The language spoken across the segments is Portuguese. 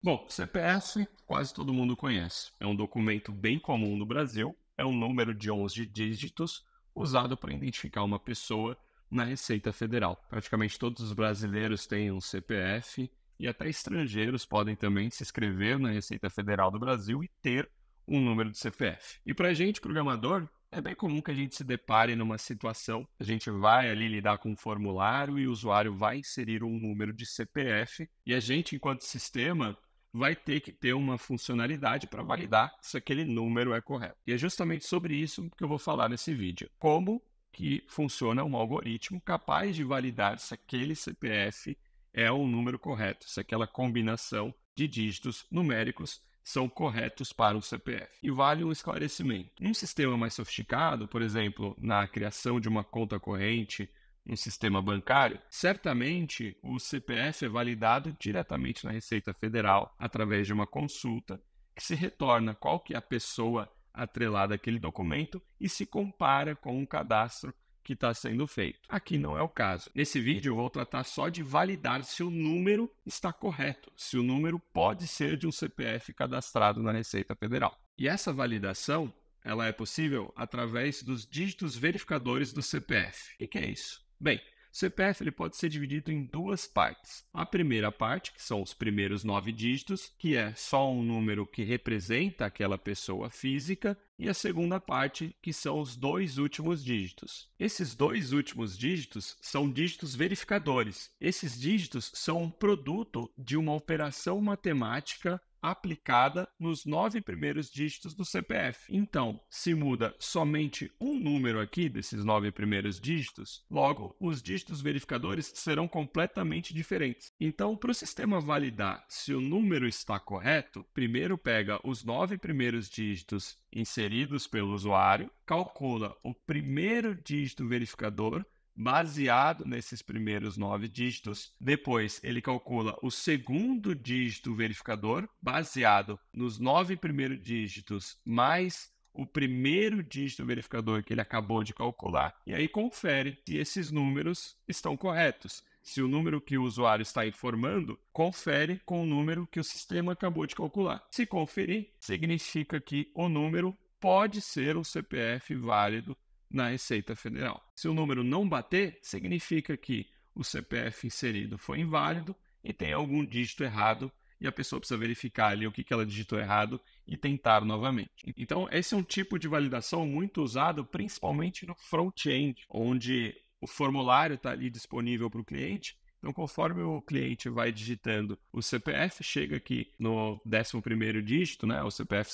Bom, CPF quase todo mundo conhece. É um documento bem comum no Brasil, é um número de 11 dígitos usado para identificar uma pessoa na Receita Federal. Praticamente todos os brasileiros têm um CPF e até estrangeiros podem também se inscrever na Receita Federal do Brasil e ter um número de CPF. E para a gente, programador, é bem comum que a gente se depare numa situação, a gente vai ali lidar com um formulário e o usuário vai inserir um número de CPF e a gente, enquanto sistema, vai ter que ter uma funcionalidade para validar se aquele número é correto. E é justamente sobre isso que eu vou falar nesse vídeo. Como que funciona um algoritmo capaz de validar se aquele CPF é um número correto, se aquela combinação de dígitos numéricos são corretos para o CPF. E vale um esclarecimento. Num sistema mais sofisticado, por exemplo, na criação de uma conta corrente, no sistema bancário, certamente o CPF é validado diretamente na Receita Federal através de uma consulta que se retorna qual que é a pessoa atrelada àquele documento e se compara com o cadastro que está sendo feito. Aqui não é o caso. Nesse vídeo eu vou tratar só de validar se o número está correto, se o número pode ser de um CPF cadastrado na Receita Federal. E essa validação ela é possível através dos dígitos verificadores do CPF. O que é isso? Bem, o CPF ele pode ser dividido em duas partes. A primeira parte, que são os primeiros 9 dígitos, que é só um número que representa aquela pessoa física, e a segunda parte, que são os 2 últimos dígitos. Esses 2 últimos dígitos são dígitos verificadores. Esses dígitos são um produto de uma operação matemática aplicada nos 9 primeiros dígitos do CPF. Então, se muda somente um número aqui desses 9 primeiros dígitos, logo, os dígitos verificadores serão completamente diferentes. Então, para o sistema validar se o número está correto, primeiro pega os 9 primeiros dígitos inseridos pelo usuário, calcula o primeiro dígito verificador, baseado nesses primeiros 9 dígitos. Depois, ele calcula o segundo dígito verificador, baseado nos 9 primeiros dígitos, mais o primeiro dígito verificador que ele acabou de calcular. E aí confere se esses números estão corretos. Se o número que o usuário está informando, confere com o número que o sistema acabou de calcular. Se conferir, significa que o número pode ser um CPF válido na Receita Federal. Se o número não bater, significa que o CPF inserido foi inválido e tem algum dígito errado e a pessoa precisa verificar ali o que ela digitou errado e tentar novamente. Então, esse é um tipo de validação muito usado principalmente no front-end, onde o formulário está ali disponível para o cliente. Então, conforme o cliente vai digitando o CPF, chega aqui no 11º dígito, né? O CPF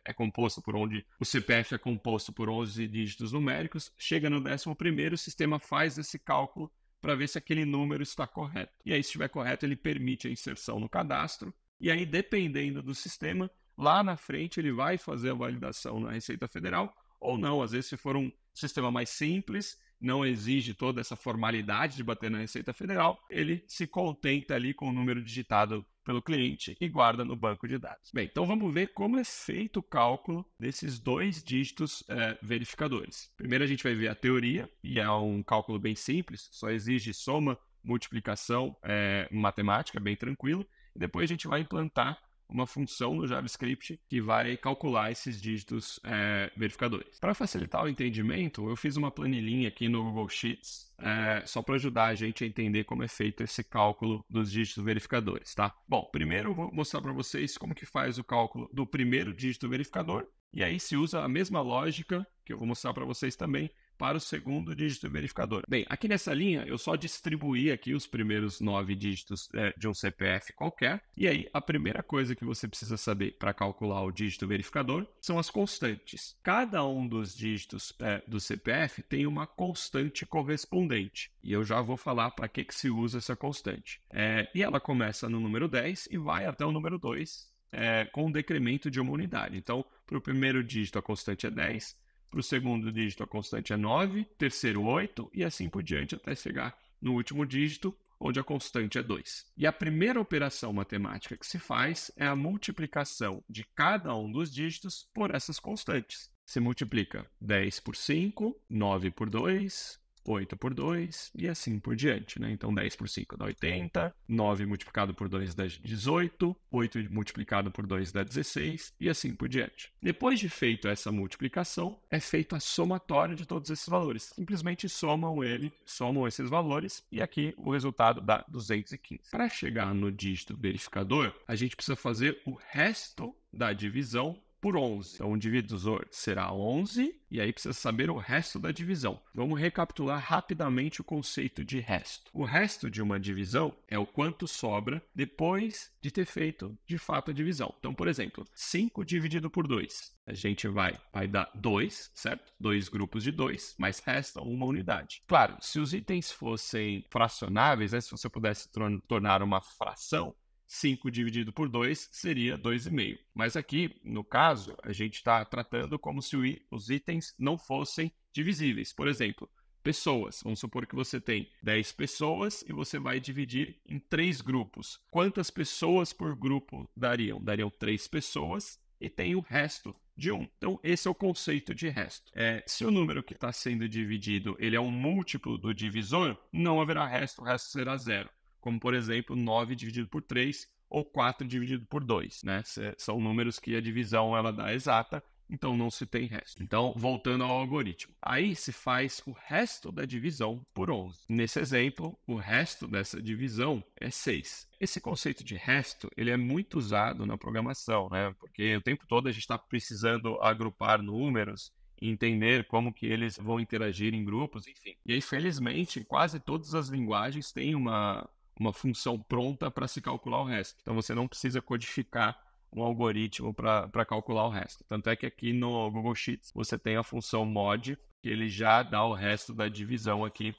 é composto por onde o CPF é composto por 11 dígitos numéricos. Chega no 11º, o sistema faz esse cálculo para ver se aquele número está correto. E aí, se estiver correto, ele permite a inserção no cadastro. E aí, dependendo do sistema, lá na frente ele vai fazer a validação na Receita Federal ou não. Às vezes, se for um sistema mais simples, não exige toda essa formalidade de bater na Receita Federal, ele se contenta ali com o número digitado pelo cliente e guarda no banco de dados. Bem, então vamos ver como é feito o cálculo desses 2 dígitos verificadores. Primeiro a gente vai ver a teoria, e é um cálculo bem simples, só exige soma, multiplicação, matemática, bem tranquilo, e depois a gente vai implantar uma função no JavaScript que vai calcular esses dígitos verificadores. Para facilitar o entendimento, eu fiz uma planilhinha aqui no Google Sheets só para ajudar a gente a entender como é feito esse cálculo dos dígitos verificadores, tá? Bom, primeiro eu vou mostrar para vocês como que faz o cálculo do primeiro dígito verificador e aí se usa a mesma lógica que eu vou mostrar para vocês também para o segundo dígito verificador. Bem, aqui nessa linha eu só distribuí aqui os primeiros 9 dígitos de um CPF qualquer, e aí a primeira coisa que você precisa saber para calcular o dígito verificador são as constantes. Cada um dos dígitos do CPF tem uma constante correspondente, e eu já vou falar para que se usa essa constante. E ela começa no número 10 e vai até o número 2 com um decremento de uma unidade. Então, para o primeiro dígito a constante é 10, para o segundo dígito, a constante é 9, terceiro 8 e assim por diante até chegar no último dígito, onde a constante é 2. E a primeira operação matemática que se faz é a multiplicação de cada um dos dígitos por essas constantes. Se multiplica 10 por 5, 9 por 2, 8 por 2 e assim por diante, né? Então 10 por 5 dá 80, 9 multiplicado por 2 dá 18, 8 multiplicado por 2 dá 16 e assim por diante. Depois de feito essa multiplicação, é feita a somatória de todos esses valores. Simplesmente somam esses valores e aqui o resultado dá 215. Para chegar no dígito verificador, a gente precisa fazer o resto da divisão por 11. Então, o divisor será 11, e aí precisa saber o resto da divisão. Vamos recapitular rapidamente o conceito de resto. O resto de uma divisão é o quanto sobra depois de ter feito, de fato, a divisão. Então, por exemplo, 5 dividido por 2. A gente vai dar 2, certo? 2 grupos de 2, mas resta uma unidade. Claro, se os itens fossem fracionáveis, né, se você pudesse tornar uma fração, 5 dividido por 2 seria 2,5. Mas aqui, no caso, a gente está tratando como se os itens não fossem divisíveis. Por exemplo, pessoas. Vamos supor que você tem 10 pessoas e você vai dividir em 3 grupos. Quantas pessoas por grupo dariam? Dariam 3 pessoas e tem o resto de 1. Então, esse é o conceito de resto. Se o número que está sendo dividido ele é um múltiplo do divisor, não haverá resto, o resto será 0. Como, por exemplo, 9 dividido por 3 ou 4 dividido por 2, né? São números que a divisão ela dá exata, então não se tem resto. Então, voltando ao algoritmo. Aí se faz o resto da divisão por 11. Nesse exemplo, o resto dessa divisão é 6. Esse conceito de resto, ele é muito usado na programação, né? Porque o tempo todo a gente está precisando agrupar números, entender como que eles vão interagir em grupos, enfim. E aí, felizmente, quase todas as linguagens têm uma função pronta para se calcular o resto. Então, você não precisa codificar um algoritmo para calcular o resto. Tanto é que aqui no Google Sheets você tem a função mod, que ele já dá o resto da divisão aqui,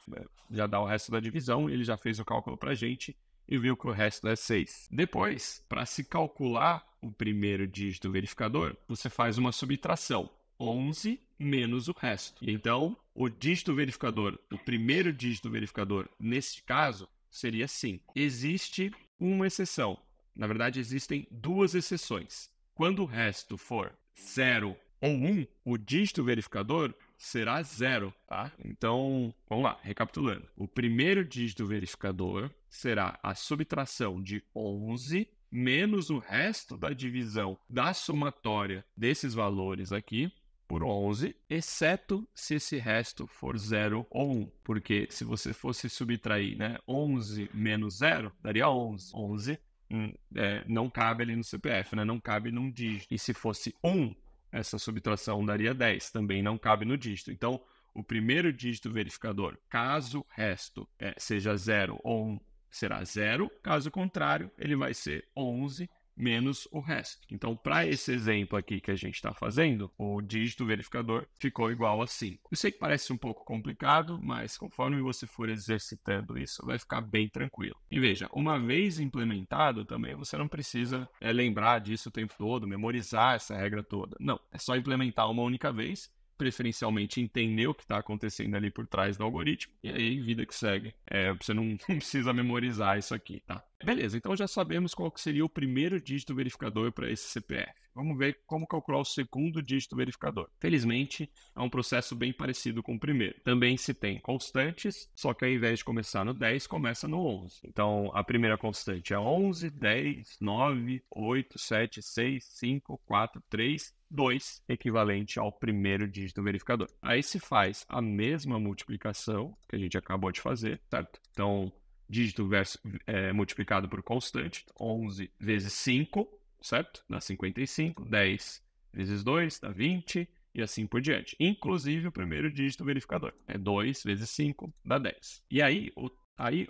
ele já fez o cálculo para a gente e viu que o resto é 6. Depois, para se calcular o primeiro dígito verificador, você faz uma subtração. 11 menos o resto. Então, o dígito verificador, o primeiro dígito verificador, nesse caso, seria 5. Existe uma exceção. Na verdade, existem 2 exceções. Quando o resto for 0 ou 1, o dígito verificador será 0, tá? Então, vamos lá, recapitulando. O primeiro dígito verificador será a subtração de 11 menos o resto da divisão da somatória desses valores aqui, por 11, exceto se esse resto for 0 ou 1. Porque se você fosse subtrair, né, 11 menos 0, daria 11. 11 não cabe ali no CPF, né, não cabe num dígito. E se fosse 1, essa subtração daria 10, também não cabe no dígito. Então, o primeiro dígito verificador, caso o resto seja 0 ou 1, será 0. Caso contrário, ele vai ser 11 menos o resto. Então, para esse exemplo aqui que a gente está fazendo, o dígito verificador ficou igual a 5. Eu sei que parece um pouco complicado, mas conforme você for exercitando isso, vai ficar bem tranquilo. E veja, uma vez implementado também, você não precisa lembrar disso o tempo todo, memorizar essa regra toda. Não, é só implementar uma única vez, preferencialmente entender o que está acontecendo ali por trás do algoritmo, e aí vida que segue. Você não precisa memorizar isso aqui, tá? Beleza, então já sabemos qual que seria o primeiro dígito verificador para esse CPF. Vamos ver como calcular o segundo dígito verificador. Felizmente, é um processo bem parecido com o primeiro. Também se tem constantes, só que ao invés de começar no 10, começa no 11. Então, a primeira constante é 11, 10, 9, 8, 7, 6, 5, 4, 3, 2, equivalente ao primeiro dígito verificador. Aí se faz a mesma multiplicação que a gente acabou de fazer, certo? Então, dígito multiplicado por constante, 11 vezes 5, certo? Dá 55, 10 vezes 2 dá 20 e assim por diante. Inclusive o primeiro dígito verificador, 2 vezes 5 dá 10. E aí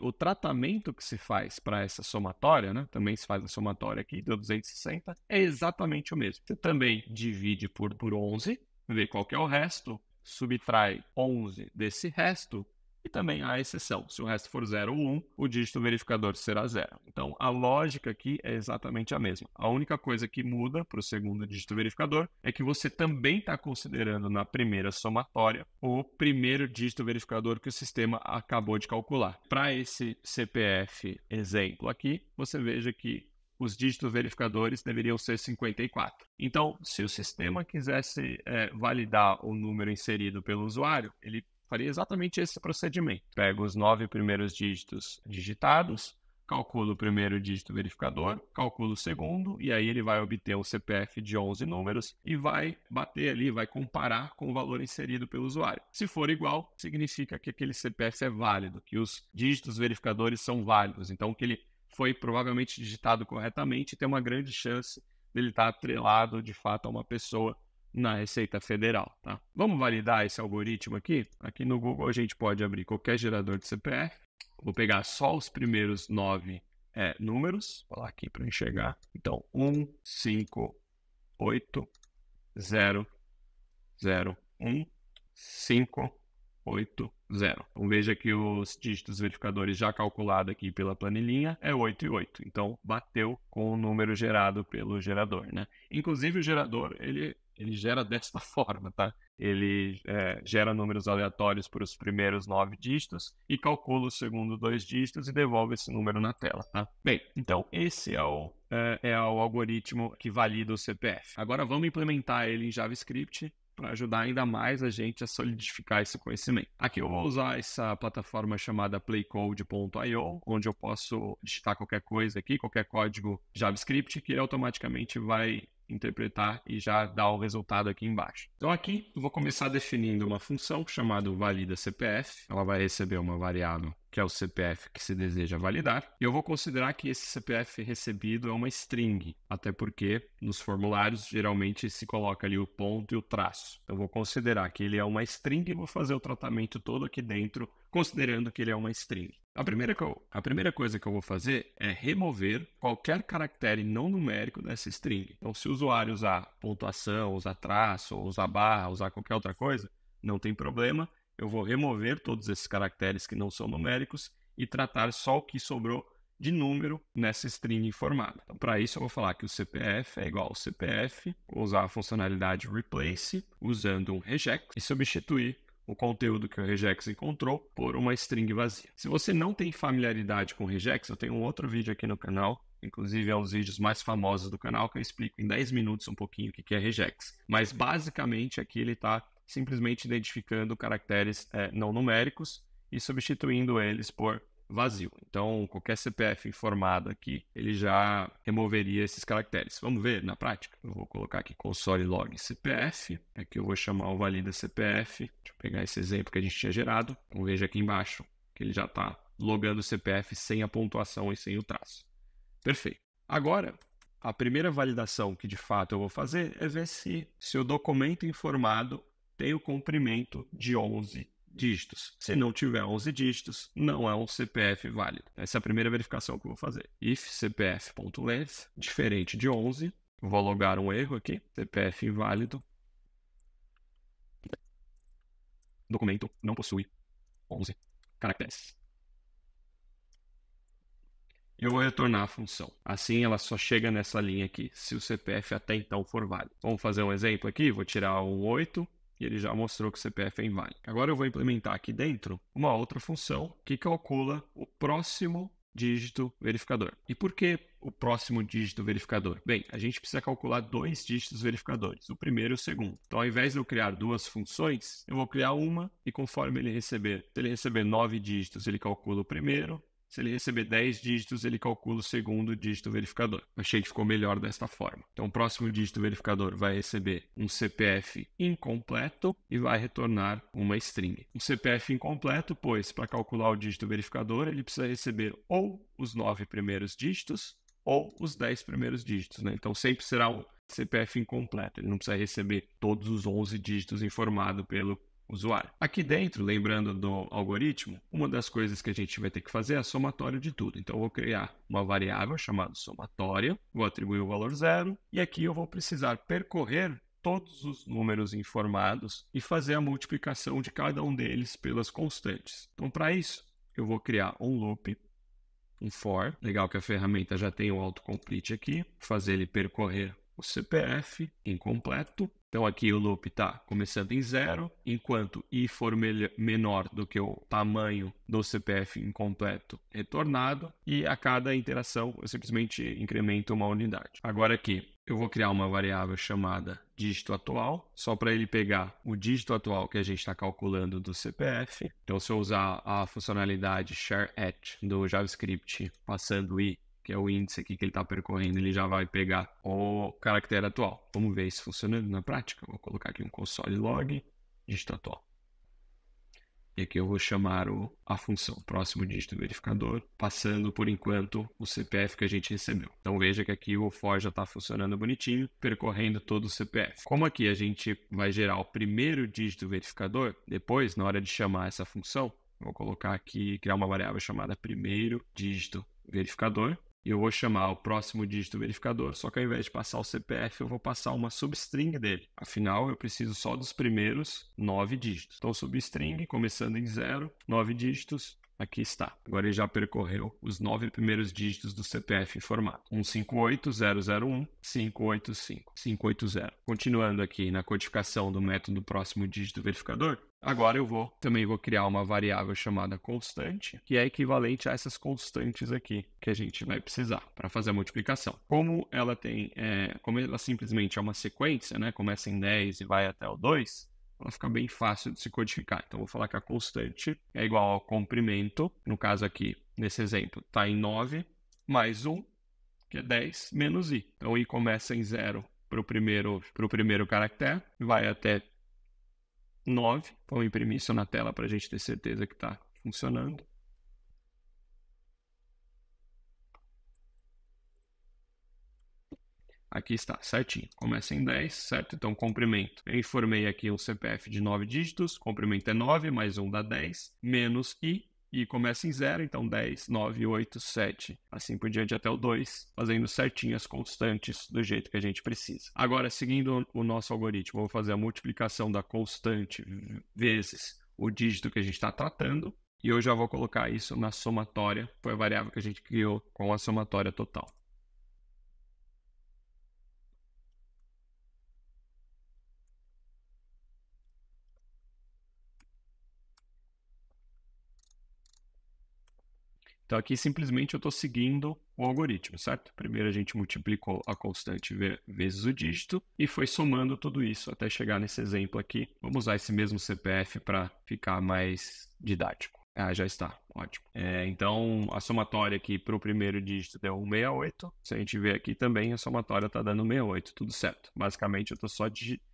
o tratamento que se faz para essa somatória, né? Também se faz a somatória aqui, deu 260, é exatamente o mesmo. Você também divide por 11, vê qual que é o resto, subtrai 11 desse resto, e também há exceção. Se o resto for 0 ou 1, o dígito verificador será 0. Então, a lógica aqui é exatamente a mesma. A única coisa que muda para o segundo dígito verificador é que você também está considerando na primeira somatória o primeiro dígito verificador que o sistema acabou de calcular. Para esse CPF exemplo aqui, você veja que os dígitos verificadores deveriam ser 54. Então, se o sistema quisesse validar o número inserido pelo usuário, ele faria exatamente esse procedimento. Pego os 9 primeiros dígitos digitados, calculo o primeiro dígito verificador, calculo o segundo, e aí ele vai obter um CPF de 11 números e vai bater ali, vai comparar com o valor inserido pelo usuário. Se for igual, significa que aquele CPF é válido, que os dígitos verificadores são válidos, então que ele foi provavelmente digitado corretamente e tem uma grande chance dele estar atrelado de fato a uma pessoa na Receita Federal, tá? Vamos validar esse algoritmo aqui? Aqui no Google a gente pode abrir qualquer gerador de CPF. Vou pegar só os primeiros 9 números. Vou lá aqui para enxergar. Então, 1, 5, 8, 0, 0, 1, 5, 8, 0. Então, veja que os dígitos verificadores já calculados aqui pela planilhinha é 8 e 8. Então, bateu com o número gerado pelo gerador, né? Inclusive, o gerador, ele gera desta forma, tá? Ele gera números aleatórios para os primeiros 9 dígitos e calcula os segundos 2 dígitos e devolve esse número na tela, tá? Bem, então esse é o algoritmo que valida o CPF. Agora vamos implementar ele em JavaScript para ajudar ainda mais a gente a solidificar esse conhecimento. Aqui eu vou usar essa plataforma chamada playcode.io, onde eu posso digitar qualquer coisa aqui, qualquer código JavaScript, que ele automaticamente vai interpretar e já dar o resultado aqui embaixo. Então aqui eu vou começar definindo uma função chamada valida CPF. Ela vai receber uma variável que é o CPF que se deseja validar. E eu vou considerar que esse CPF recebido é uma string, até porque nos formulários geralmente se coloca ali o ponto e o traço. Então eu vou considerar que ele é uma string e vou fazer o tratamento todo aqui dentro, considerando que ele é uma string. A primeira coisa que eu vou fazer é remover qualquer caractere não numérico dessa string. Então, se o usuário usar pontuação, usar traço, usar barra, usar qualquer outra coisa, não tem problema. Eu vou remover todos esses caracteres que não são numéricos e tratar só o que sobrou de número nessa string informada. Então, para isso, eu vou falar que o CPF é igual ao CPF, vou usar a funcionalidade replace, usando um regex, e substituir o conteúdo que o regex encontrou por uma string vazia. Se você não tem familiaridade com regex, eu tenho um outro vídeo aqui no canal, inclusive é um dos vídeos mais famosos do canal, que eu explico em 10 minutos um pouquinho o que é regex. Mas basicamente aqui ele está simplesmente identificando caracteres não numéricos e substituindo eles por vazio. Então, qualquer CPF informado aqui, ele já removeria esses caracteres. Vamos ver na prática? Eu vou colocar aqui console log CPF. Aqui eu vou chamar o valida CPF. Deixa eu pegar esse exemplo que a gente tinha gerado. Então, veja aqui embaixo que ele já está logando o CPF sem a pontuação e sem o traço. Perfeito. Agora, a primeira validação que de fato eu vou fazer é ver se o documento informado tem o comprimento de 11 dígitos. Se não tiver 11 dígitos, não é um CPF válido. Essa é a primeira verificação que eu vou fazer. If CPF.length, diferente de 11, vou logar um erro aqui, CPF inválido. Documento não possui 11 caracteres. Eu vou retornar a função. Assim, ela só chega nessa linha aqui, se o CPF até então for válido. Vamos fazer um exemplo aqui, vou tirar um 8, e ele já mostrou que o CPF é inválido. Agora eu vou implementar aqui dentro uma outra função que calcula o próximo dígito verificador. E por que o próximo dígito verificador? Bem, a gente precisa calcular 2 dígitos verificadores, o primeiro e o segundo. Então, ao invés de eu criar 2 funções, eu vou criar uma e conforme ele receber, se ele receber 9 dígitos, ele calcula o primeiro. Se ele receber 10 dígitos, ele calcula o segundo dígito verificador. Achei que ficou melhor desta forma. Então, o próximo dígito verificador vai receber um CPF incompleto e vai retornar uma string. Um CPF incompleto, pois, para calcular o dígito verificador, ele precisa receber ou os 9 primeiros dígitos ou os 10 primeiros dígitos, né? Então, sempre será um CPF incompleto. Ele não precisa receber todos os 11 dígitos informados pelo usuário. Aqui dentro, lembrando do algoritmo, uma das coisas que a gente vai ter que fazer é a somatória de tudo. Então, eu vou criar uma variável chamada somatória, vou atribuir o valor 0, e aqui eu vou precisar percorrer todos os números informados e fazer a multiplicação de cada um deles pelas constantes. Então, para isso, eu vou criar um loop, um for. Legal que a ferramenta já tem o autocomplete aqui, fazer ele percorrer o CPF incompleto. Então aqui o loop está começando em 0, enquanto i for menor do que o tamanho do CPF incompleto retornado, e a cada interação eu simplesmente incremento uma unidade. Agora aqui eu vou criar uma variável chamada dígito atual, só para ele pegar o dígito atual que a gente está calculando do CPF. Então, se eu usar a funcionalidade share@, do JavaScript, passando o i, que é o índice aqui que ele está percorrendo, ele já vai pegar o caractere atual. Vamos ver isso funcionando na prática. Vou colocar aqui um console log, dígito atual. E aqui eu vou chamar a função próximo dígito verificador, passando por enquanto o CPF que a gente recebeu. Então veja que aqui o for já está funcionando bonitinho, percorrendo todo o CPF. Como aqui a gente vai gerar o primeiro dígito verificador, depois, na hora de chamar essa função, vou colocar aqui, criar uma variável chamada primeiro dígito verificador. E eu vou chamar o próximo dígito verificador, só que ao invés de passar o CPF, eu vou passar uma substring dele. Afinal, eu preciso só dos primeiros 9 dígitos. Então, substring, começando em 0, 9 dígitos, aqui está. Agora ele já percorreu os 9 primeiros dígitos do CPF informado. 158.001.585.580. Continuando aqui na codificação do método próximo dígito verificador, agora eu também vou criar uma variável chamada constante, que é equivalente a essas constantes aqui que a gente vai precisar para fazer a multiplicação. Como ela simplesmente é uma sequência, né? Começa em 10 e vai até o 2, ela fica bem fácil de se codificar. Então, vou falar que a constante é igual ao comprimento, no caso aqui, nesse exemplo, está em 9, mais 1, que é 10, menos i. Então, i começa em 0 para o primeiro caractere, vai até 9. Vamos imprimir isso na tela para a gente ter certeza que está funcionando. Aqui está, certinho. Começa em 10, certo? Então, comprimento. Eu informei aqui um CPF de 9 dígitos. Comprimento é 9, mais 1 dá 10, menos i. I começa em 0, então 10, 9, 8, 7. Assim por diante até o 2, fazendo certinho as constantes do jeito que a gente precisa. Agora, seguindo o nosso algoritmo, vou fazer a multiplicação da constante vezes o dígito que a gente está tratando. E eu já vou colocar isso na somatória. Foi a variável que a gente criou com a somatória total. Então, aqui simplesmente eu estou seguindo o algoritmo, certo? Primeiro a gente multiplicou a constante vezes o dígito e foi somando tudo isso até chegar nesse exemplo aqui. Vamos usar esse mesmo CPF para ficar mais didático. Ah, já está. Ótimo. Então, a somatória aqui para o primeiro dígito deu 168. Se a gente ver aqui também, a somatória está dando 68. Tudo certo. Basicamente, eu estou só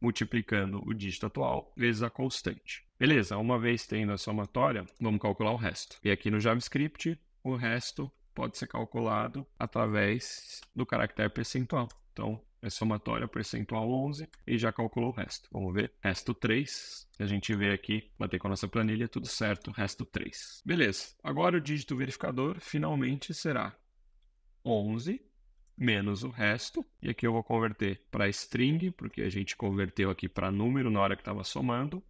multiplicando o dígito atual vezes a constante. Beleza, uma vez tendo a somatória, vamos calcular o resto. E aqui no JavaScript, o resto pode ser calculado através do caractere percentual. Então, é somatória percentual 11 e já calculou o resto. Vamos ver. Resto 3. A gente vê aqui, bater com a nossa planilha, tudo certo. Resto 3. Beleza. Agora o dígito verificador finalmente será 11 menos o resto. E aqui eu vou converter para string, porque a gente converteu aqui para número na hora que estava somando.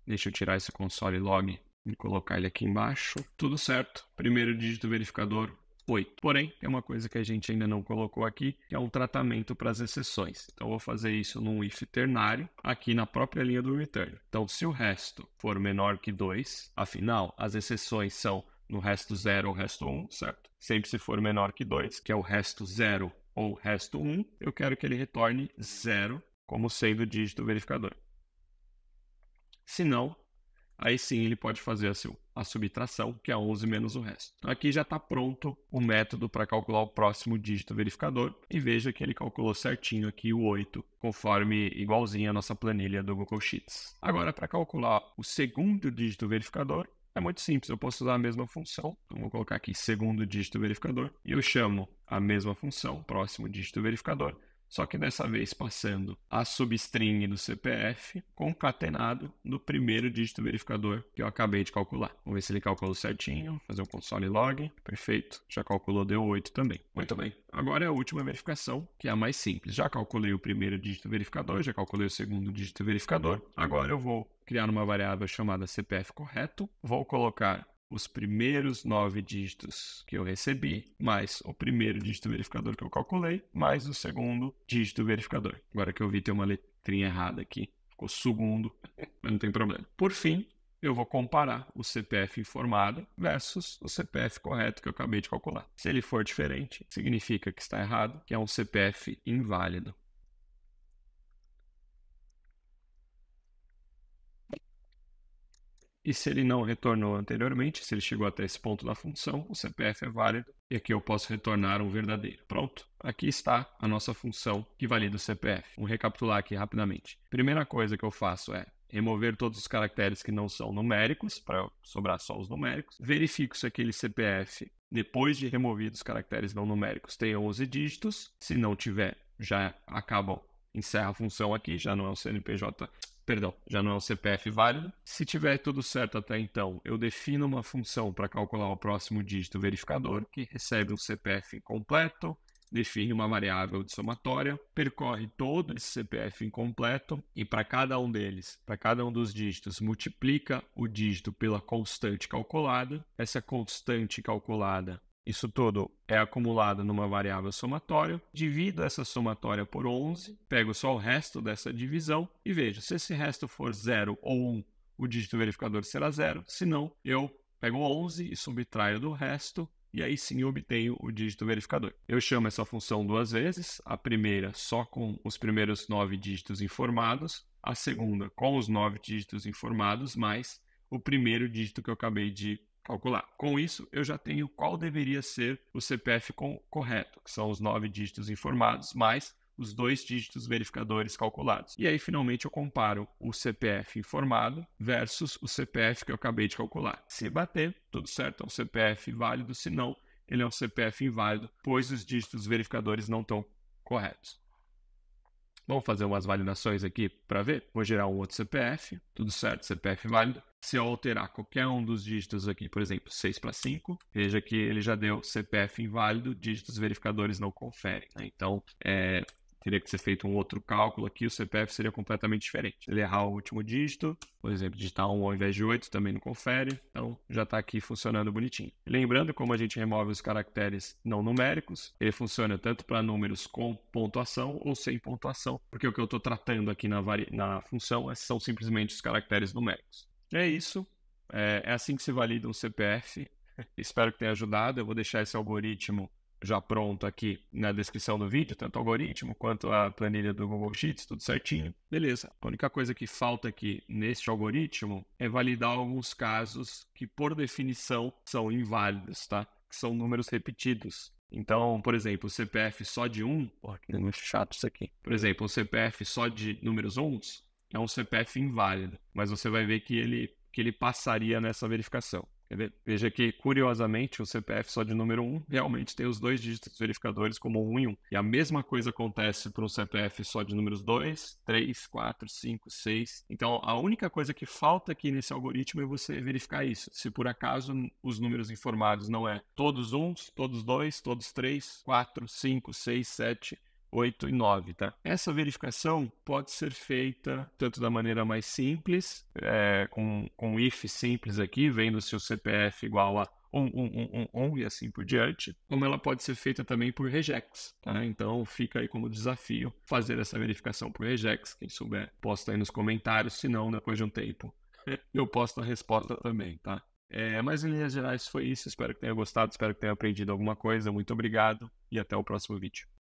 Deixa eu tirar esse console log e colocar ele aqui embaixo. Tudo certo. Primeiro dígito verificador, 8. Porém, tem uma coisa que a gente ainda não colocou aqui, que é um tratamento para as exceções. Então, eu vou fazer isso num if ternário, aqui na própria linha do return. Então, se o resto for menor que 2, afinal, as exceções são no resto 0 ou resto 1, certo? Sempre se for menor que 2, que é o resto 0 ou resto 1, eu quero que ele retorne 0 como sendo o dígito verificador. Se não, aí sim ele pode fazer a subtração, que é 11 menos o resto. Então, aqui já está pronto o método para calcular o próximo dígito verificador. E veja que ele calculou certinho aqui o 8, conforme igualzinho a nossa planilha do Google Sheets. Agora, para calcular o segundo dígito verificador, é muito simples. Eu posso usar a mesma função. Então, vou colocar aqui segundo dígito verificador. E eu chamo a mesma função, próximo dígito verificador. Só que dessa vez passando a substring do CPF concatenado no primeiro dígito verificador que eu acabei de calcular. Vamos ver se ele calculou certinho, fazer o console log. Perfeito, já calculou, deu 8 também. Muito bem. Agora é a última verificação, que é a mais simples. Já calculei o primeiro dígito verificador, já calculei o segundo dígito verificador. Agora eu vou criar uma variável chamada CPF correto. Vou colocar os primeiros 9 dígitos que eu recebi, mais o primeiro dígito verificador que eu calculei, mais o segundo dígito verificador. Agora que eu vi, tem uma letrinha errada aqui, ficou segundo, mas não tem problema. Por fim, eu vou comparar o CPF informado versus o CPF correto que eu acabei de calcular. Se ele for diferente, significa que está errado, que é um CPF inválido. E se ele não retornou anteriormente, se ele chegou até esse ponto da função, o CPF é válido e aqui eu posso retornar um verdadeiro. Pronto, aqui está a nossa função que valida o CPF. Vamos recapitular aqui rapidamente. Primeira coisa que eu faço é remover todos os caracteres que não são numéricos, para sobrar só os numéricos. Verifico se aquele CPF, depois de removidos os caracteres não numéricos, tem 11 dígitos. Se não tiver, já encerra a função aqui, já não é um CNPJ. Perdão, já não é um CPF válido. Se tiver tudo certo até então, eu defino uma função para calcular o próximo dígito verificador, que recebe um CPF incompleto, define uma variável de somatória, percorre todo esse CPF incompleto e para cada um deles, para cada um dos dígitos, multiplica o dígito pela constante calculada. Essa constante calculada, isso tudo é acumulado numa variável somatória, divido essa somatória por 11, pego só o resto dessa divisão e vejo, se esse resto for 0 ou 1, o dígito verificador será 0, se não, eu pego 11 e subtraio do resto, e aí sim eu obtenho o dígito verificador. Eu chamo essa função duas vezes, a primeira só com os primeiros 9 dígitos informados, a segunda com os 9 dígitos informados, mais o primeiro dígito que eu acabei de calcular. Com isso, eu já tenho qual deveria ser o CPF correto, que são os 9 dígitos informados, mais os 2 dígitos verificadores calculados. E aí, finalmente, eu comparo o CPF informado versus o CPF que eu acabei de calcular. Se bater, tudo certo, é um CPF válido. Se não, ele é um CPF inválido, pois os dígitos verificadores não estão corretos. Vamos fazer umas validações aqui para ver. Vou gerar um outro CPF, tudo certo, CPF válido. Se eu alterar qualquer um dos dígitos aqui, por exemplo, 6 para 5, veja que ele já deu CPF inválido, dígitos verificadores não conferem. Né? Então, teria que ser feito um outro cálculo aqui, o CPF seria completamente diferente. Se ele errar o último dígito, por exemplo, digitar 1 ao invés de 8, também não confere, então já está aqui funcionando bonitinho. Lembrando, como a gente remove os caracteres não numéricos, ele funciona tanto para números com pontuação ou sem pontuação, porque o que eu estou tratando aqui na função são simplesmente os caracteres numéricos. É isso, é assim que se valida um CPF. Espero que tenha ajudado. Eu vou deixar esse algoritmo já pronto aqui na descrição do vídeo, tanto o algoritmo quanto a planilha do Google Sheets, tudo certinho. Beleza. A única coisa que falta aqui neste algoritmo é validar alguns casos que, por definição, são inválidos, tá? Que são números repetidos. Então, por exemplo, o CPF só de 1, que é muito chato isso aqui. Por exemplo, o CPF só de números 1 é um CPF inválido, mas você vai ver que ele passaria nessa verificação. Veja que, curiosamente, o CPF só de número 1 realmente tem os 2 dígitos verificadores como 1 e 1. E a mesma coisa acontece para um CPF só de números 2, 3, 4, 5, 6. Então, a única coisa que falta aqui nesse algoritmo é você verificar isso. Se por acaso os números informados não é todos 1, todos 2, todos 3, 4, 5, 6, 7... 8 e 9, tá? Essa verificação pode ser feita tanto da maneira mais simples, com if simples aqui, vendo se o CPF igual a 1 e assim por diante, como ela pode ser feita também por regex, tá? Então fica aí como desafio fazer essa verificação por regex. Quem souber, posta aí nos comentários, se não, depois de um tempo, eu posto a resposta também, tá? Mas em linhas gerais foi isso, espero que tenha gostado, espero que tenha aprendido alguma coisa, muito obrigado e até o próximo vídeo.